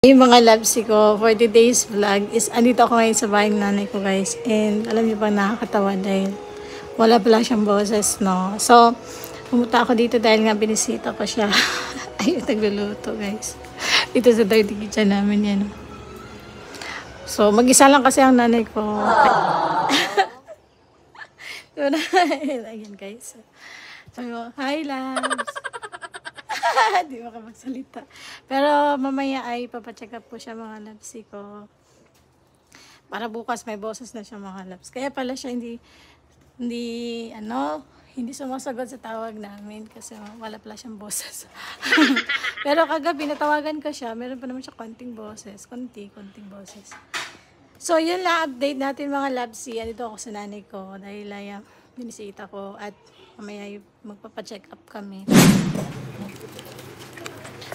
Yung mga loves ko for today's vlog is andito ako ngayon sa bahay ng nanay ko guys, and alam niyo ba, nakakatawa dahil wala pala siyang boses, no? So pumunta ako dito dahil nga binisita ko siya. Ayun, nagluluto guys dito sa dirty kitchen namin yan. So mag-isa lang kasi ang nanay ko. Ayan guys, so hi loves. Di makapagsalita. Pero mamaya ay papacheck up po siya mga labsi ko. Para bukas may boses na siya mga labs. Kaya pala siya hindi sumasagot sa tawag namin kasi wala pala siyang boses. Pero kagabi natawagan ko siya, meron pa naman siya konting boses. Konting boses. So yun lang update natin mga labsi. Andito ako sa nanay ko dahil binisita ko at mamaya magpapacheck up kami.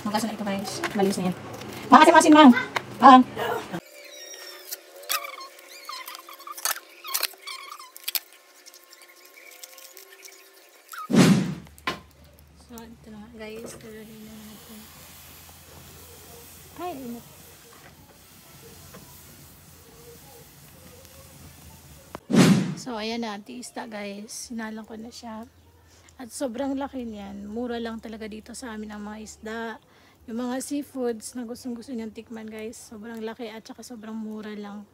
Magkasa na ito guys. Malis na yan. Makasi-masin mang. So, ito na guys. Kalagay na natin. Ay, inat. So, ayan na. Tiista guys. Sinalang ko na siya. At sobrang laki niyan. Mura lang talaga dito sa amin ang mga isda. Yung mga seafoods na gustong-gusto niyang tikman guys. Sobrang laki at saka sobrang mura lang.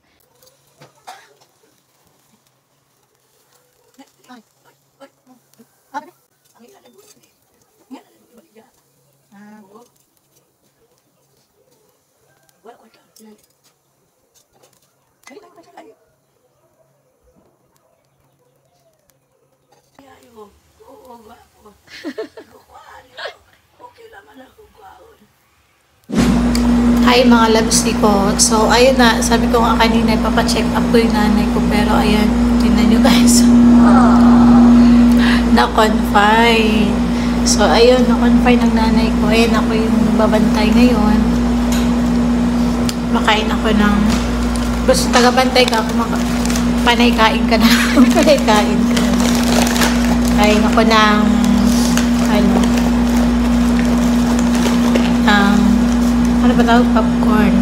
Hi mga loves ko. So ayun na, sabi ko nga kanina ipapacheck up ko yung nanay ko, pero ayan, tingnan nyo guys. Na-confine. So ayun, na-confine ng nanay ko. Ayan, ako yung babantay ngayon. Makain ako ng gusto taga-bantay ka ako, panay kain ka na. Panay kain ka na. Kain ako ng ano ba tawag? Popcorn.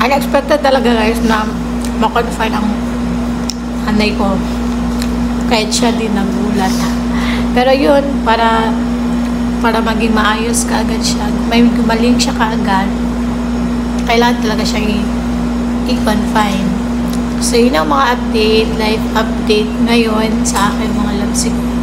Unexpected talaga guys na ma-confine ang nanay ko. Kahit siya din nagulat. Pero yun, para maging maayos kaagad siya, may gumaling siya kaagad, kailangan talaga siyang i-confine. So yun ang mga update, live update ngayon sa akin mga loves ko.